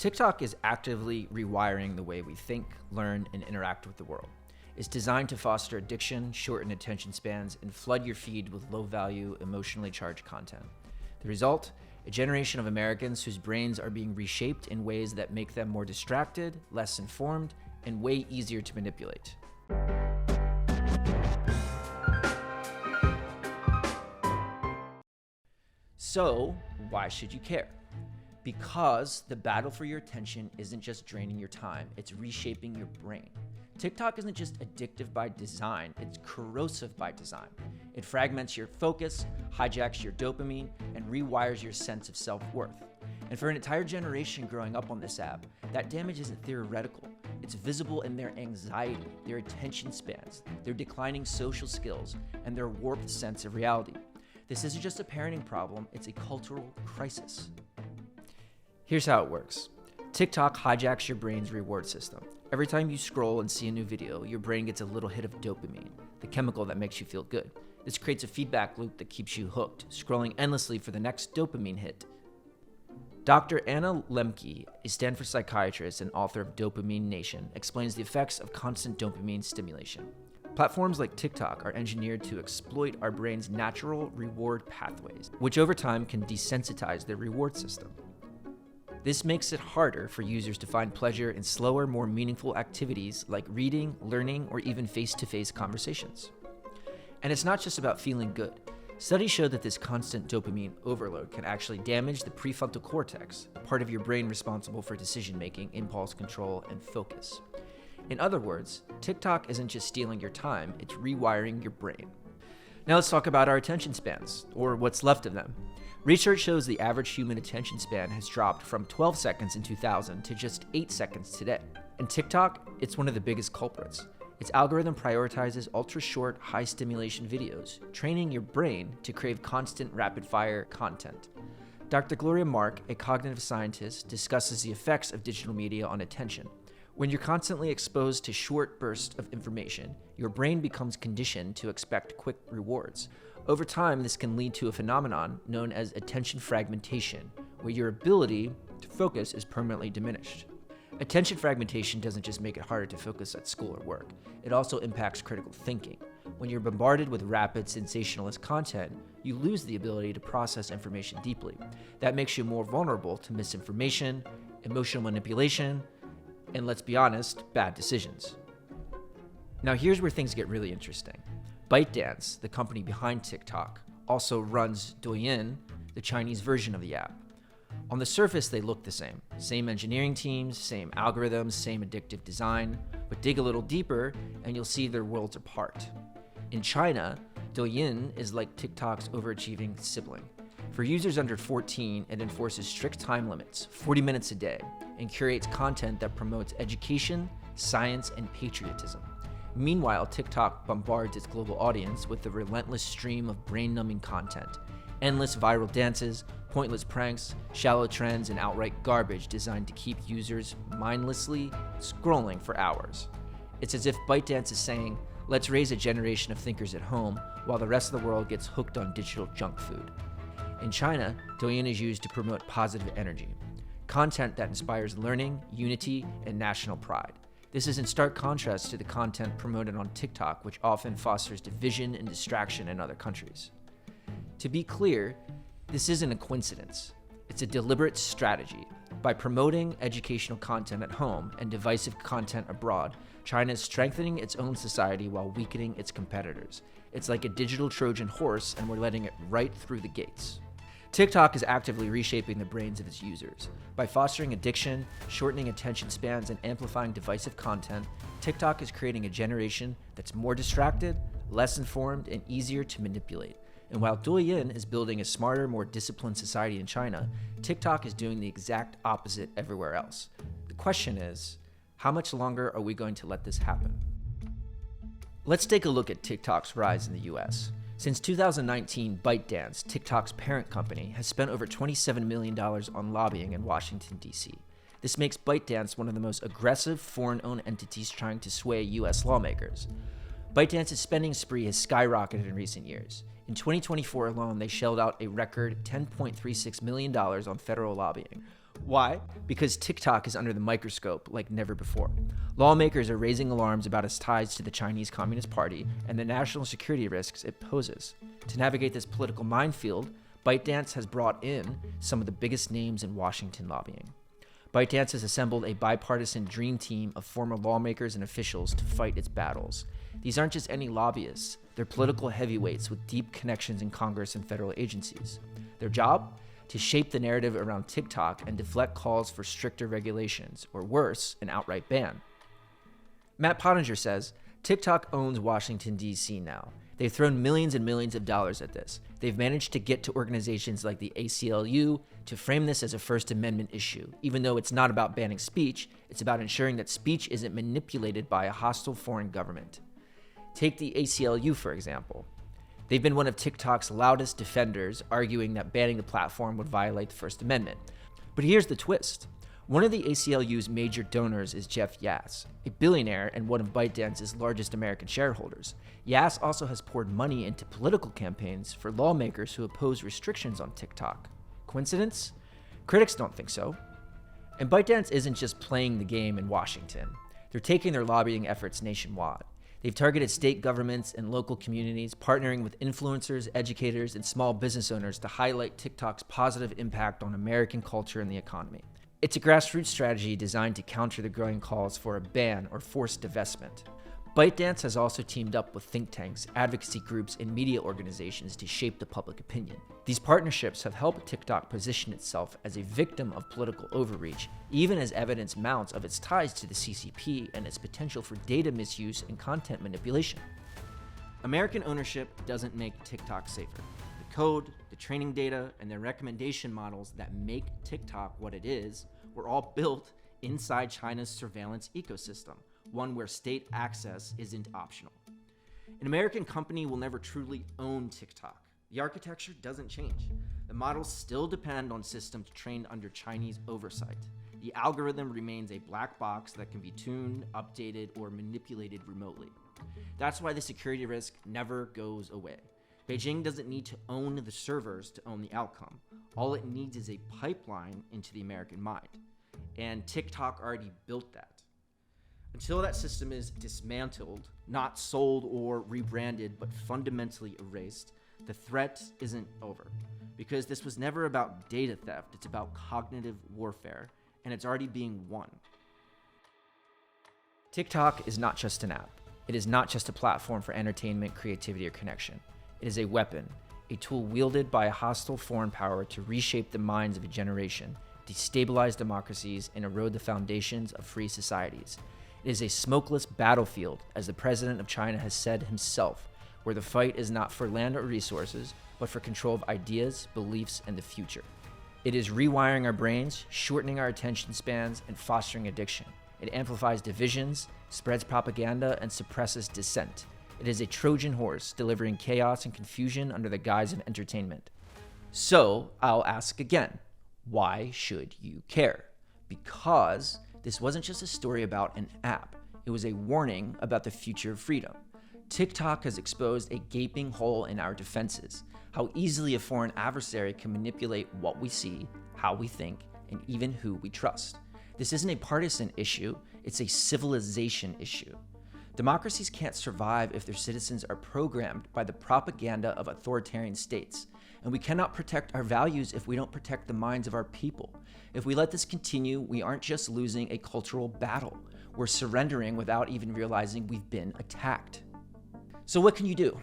TikTok is actively rewiring the way we think, learn, and interact with the world. It's designed to foster addiction, shorten attention spans, and flood your feed with low-value, emotionally charged content. The result? A generation of Americans whose brains are being reshaped in ways that make them more distracted, less informed, and way easier to manipulate. So, why should you care? Because the battle for your attention isn't just draining your time, it's reshaping your brain. TikTok isn't just addictive by design, it's corrosive by design. It fragments your focus, hijacks your dopamine, and rewires your sense of self-worth. And for an entire generation growing up on this app, that damage isn't theoretical. It's visible in their anxiety, their attention spans, their declining social skills, and their warped sense of reality. This isn't just a parenting problem, it's a cultural crisis. Here's how it works. TikTok hijacks your brain's reward system. Every time you scroll and see a new video, your brain gets a little hit of dopamine, the chemical that makes you feel good. This creates a feedback loop that keeps you hooked, scrolling endlessly for the next dopamine hit. Dr. Anna Lemke, a Stanford psychiatrist and author of Dopamine Nation, explains the effects of constant dopamine stimulation. Platforms like TikTok are engineered to exploit our brain's natural reward pathways, which over time can desensitize their reward system. This makes it harder for users to find pleasure in slower, more meaningful activities like reading, learning, or even face-to-face conversations. And it's not just about feeling good. Studies show that this constant dopamine overload can actually damage the prefrontal cortex, a part of your brain responsible for decision-making, impulse control, and focus. In other words, TikTok isn't just stealing your time, it's rewiring your brain. Now let's talk about our attention spans, or what's left of them. Research shows the average human attention span has dropped from 12 seconds in 2000 to just 8 seconds today. And TikTok, it's one of the biggest culprits. Its algorithm prioritizes ultra-short, high-stimulation videos, training your brain to crave constant, rapid-fire content. Dr. Gloria Mark, a cognitive scientist, discusses the effects of digital media on attention. When you're constantly exposed to short bursts of information, your brain becomes conditioned to expect quick rewards. Over time, this can lead to a phenomenon known as attention fragmentation, where your ability to focus is permanently diminished. Attention fragmentation doesn't just make it harder to focus at school or work, it also impacts critical thinking. When you're bombarded with rapid, sensationalist content, you lose the ability to process information deeply. That makes you more vulnerable to misinformation, emotional manipulation, and let's be honest, bad decisions. Now here's where things get really interesting. ByteDance, the company behind TikTok, also runs Douyin, the Chinese version of the app. On the surface, they look the same. Same engineering teams, same algorithms, same addictive design, but dig a little deeper and you'll see they're worlds apart. In China, Douyin is like TikTok's overachieving sibling. For users under 14, it enforces strict time limits, 40 minutes a day, and curates content that promotes education, science, and patriotism. Meanwhile, TikTok bombards its global audience with a relentless stream of brain-numbing content, endless viral dances, pointless pranks, shallow trends, and outright garbage designed to keep users mindlessly scrolling for hours. It's as if ByteDance is saying, let's raise a generation of thinkers at home while the rest of the world gets hooked on digital junk food. In China, Douyin is used to promote positive energy, content that inspires learning, unity, and national pride. This is in stark contrast to the content promoted on TikTok, which often fosters division and distraction in other countries. To be clear, this isn't a coincidence. It's a deliberate strategy. By promoting educational content at home and divisive content abroad, China is strengthening its own society while weakening its competitors. It's like a digital Trojan horse, and we're letting it right through the gates. TikTok is actively reshaping the brains of its users. By fostering addiction, shortening attention spans, and amplifying divisive content, TikTok is creating a generation that's more distracted, less informed, and easier to manipulate. And while Douyin is building a smarter, more disciplined society in China, TikTok is doing the exact opposite everywhere else. The question is, how much longer are we going to let this happen? Let's take a look at TikTok's rise in the US. Since 2019, ByteDance, TikTok's parent company, has spent over $27 million on lobbying in Washington, D.C. This makes ByteDance one of the most aggressive foreign-owned entities trying to sway U.S. lawmakers. ByteDance's spending spree has skyrocketed in recent years. In 2024 alone, they shelled out a record $10.36 million on federal lobbying, Why? Because TikTok is under the microscope like never before. Lawmakers are raising alarms about its ties to the Chinese Communist Party and the national security risks it poses. To navigate this political minefield, ByteDance has brought in some of the biggest names in Washington lobbying. ByteDance has assembled a bipartisan dream team of former lawmakers and officials to fight its battles. These aren't just any lobbyists, they're political heavyweights with deep connections in Congress and federal agencies. Their job? To shape the narrative around TikTok and deflect calls for stricter regulations, or worse, an outright ban. Matt Pottinger says, TikTok owns Washington, D.C. now. They've thrown millions and millions of dollars at this. They've managed to get to organizations like the ACLU to frame this as a First Amendment issue. Even though it's not about banning speech, it's about ensuring that speech isn't manipulated by a hostile foreign government. Take the ACLU, for example. They've been one of TikTok's loudest defenders, arguing that banning the platform would violate the First Amendment. But here's the twist. One of the ACLU's major donors is Jeff Yass, a billionaire and one of ByteDance's largest American shareholders. Yass also has poured money into political campaigns for lawmakers who oppose restrictions on TikTok. Coincidence? Critics don't think so. And ByteDance isn't just playing the game in Washington. They're taking their lobbying efforts nationwide. They've targeted state governments and local communities, partnering with influencers, educators, and small business owners to highlight TikTok's positive impact on American culture and the economy. It's a grassroots strategy designed to counter the growing calls for a ban or forced divestment. ByteDance has also teamed up with think tanks, advocacy groups, and media organizations to shape the public opinion. These partnerships have helped TikTok position itself as a victim of political overreach, even as evidence mounts of its ties to the CCP and its potential for data misuse and content manipulation. American ownership doesn't make TikTok safer. The code, the training data, and the recommendation models that make TikTok what it is were all built inside China's surveillance ecosystem, one where state access isn't optional. An American company will never truly own TikTok. The architecture doesn't change. The models still depend on systems trained under Chinese oversight. The algorithm remains a black box that can be tuned, updated, or manipulated remotely. That's why the security risk never goes away. Beijing doesn't need to own the servers to own the outcome. All it needs is a pipeline into the American mind. And TikTok already built that. Until that system is dismantled, not sold or rebranded, but fundamentally erased, the threat isn't over. Because this was never about data theft, it's about cognitive warfare, and it's already being won. TikTok is not just an app. It is not just a platform for entertainment, creativity, or connection. It is a weapon, a tool wielded by a hostile foreign power to reshape the minds of a generation, destabilize democracies, and erode the foundations of free societies. It is a smokeless battlefield, as the president of China has said himself, where the fight is not for land or resources, but for control of ideas, beliefs, and the future. It is rewiring our brains, shortening our attention spans, and fostering addiction. It amplifies divisions, spreads propaganda, and suppresses dissent. It is a Trojan horse, delivering chaos and confusion under the guise of entertainment. So, I'll ask again, why should you care? Because this wasn't just a story about an app. It was a warning about the future of freedom. TikTok has exposed a gaping hole in our defenses, how easily a foreign adversary can manipulate what we see, how we think, and even who we trust. This isn't a partisan issue, it's a civilization issue. Democracies can't survive if their citizens are programmed by the propaganda of authoritarian states, and we cannot protect our values if we don't protect the minds of our people. If we let this continue, we aren't just losing a cultural battle, we're surrendering without even realizing we've been attacked. So what can you do?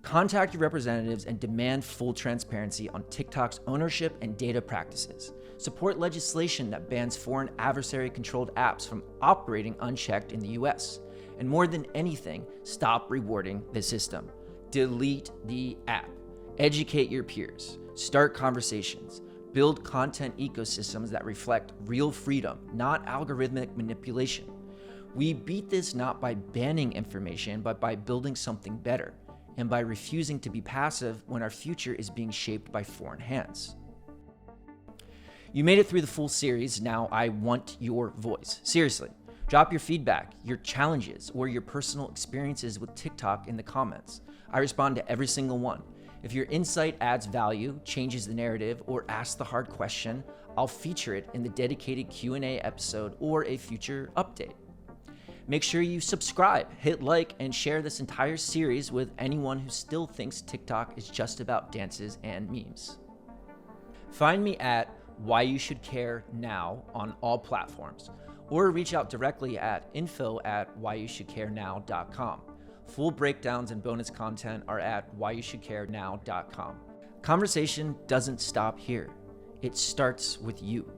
Contact your representatives and demand full transparency on TikTok's ownership and data practices. Support legislation that bans foreign adversary-controlled apps from operating unchecked in the US. And more than anything, stop rewarding the system. Delete the app. Educate your peers. Start conversations. Build content ecosystems that reflect real freedom, not algorithmic manipulation. We beat this not by banning information, but by building something better, and by refusing to be passive when our future is being shaped by foreign hands. You made it through the full series. Now I want your voice. Seriously, drop your feedback, your challenges, or your personal experiences with TikTok in the comments. I respond to every single one. If your insight adds value, changes the narrative, or asks the hard question, I'll feature it in the dedicated Q&A episode or a future update. Make sure you subscribe, hit like, and share this entire series with anyone who still thinks TikTok is just about dances and memes. Find me at Why You Should Care Now on all platforms, or reach out directly at info@whyyousshouldcarenow.com. Full breakdowns and bonus content are at whyyousshouldcarenow.com. Conversation doesn't stop here. It starts with you.